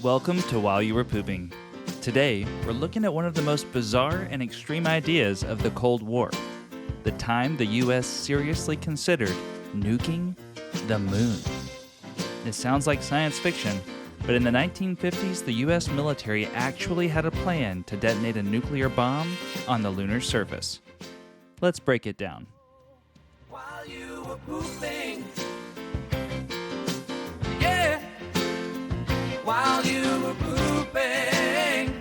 Welcome to While You Were Pooping. Today, we're looking at one of the most bizarre and extreme ideas of the Cold War. The time the U.S. seriously considered nuking the moon. It sounds like science fiction, but in the 1950s, the U.S. military actually had a plan to detonate a nuclear bomb on the lunar surface. Let's break it down. While you were pooping, yeah. While you were pooping,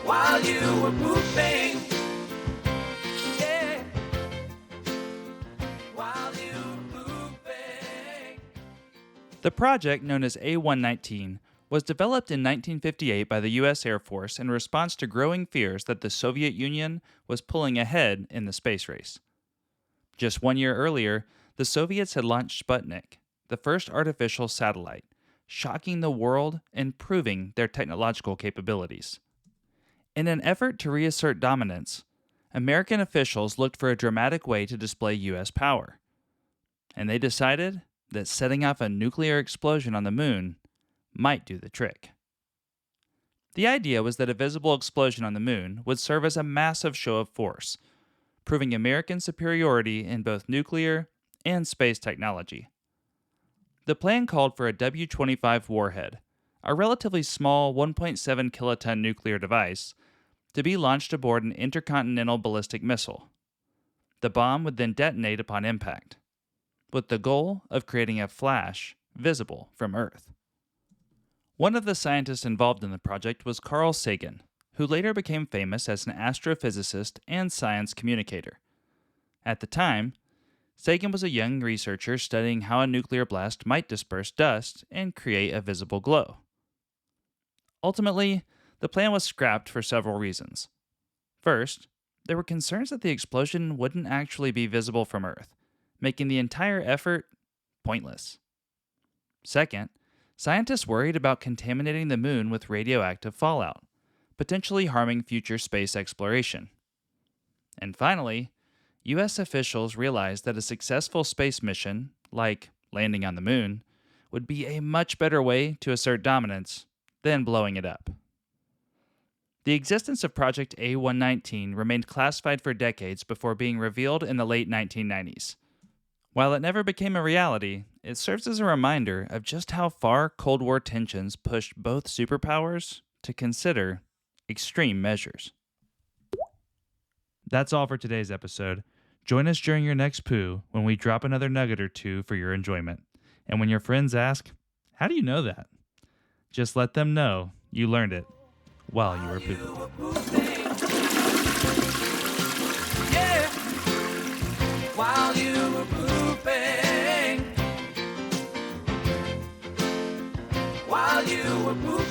while you were pooping, yeah. While you were pooping. The project, known as A-119, was developed in 1958 by the U.S. Air Force in response to growing fears that the Soviet Union was pulling ahead in the space race. Just 1 year earlier, the Soviets had launched Sputnik, the first artificial satellite, shocking the world and proving their technological capabilities. In an effort to reassert dominance, American officials looked for a dramatic way to display U.S. power. And they decided that setting off a nuclear explosion on the moon might do the trick. The idea was that a visible explosion on the moon would serve as a massive show of force, proving American superiority in both nuclear and space technology. The plan called for a W-25 warhead, a relatively small 1.7 kiloton nuclear device, to be launched aboard an intercontinental ballistic missile. The bomb would then detonate upon impact, with the goal of creating a flash visible from Earth. One of the scientists involved in the project was Carl Sagan, who later became famous as an astrophysicist and science communicator. At the time, Sagan was a young researcher studying how a nuclear blast might disperse dust and create a visible glow. Ultimately, the plan was scrapped for several reasons. First, there were concerns that the explosion wouldn't actually be visible from Earth, making the entire effort pointless. Second, scientists worried about contaminating the moon with radioactive fallout, potentially harming future space exploration. And finally, U.S. officials realized that a successful space mission, like landing on the moon, would be a much better way to assert dominance than blowing it up. The existence of Project A-119 remained classified for decades before being revealed in the late 1990s. While it never became a reality, it serves as a reminder of just how far Cold War tensions pushed both superpowers to consider extreme measures. That's all for today's episode. Join us during your next poo when we drop another nugget or two for your enjoyment. And when your friends ask, "How do you know that?" just let them know you learned it while you were pooping. Yeah. While you were pooping, while you were pooping.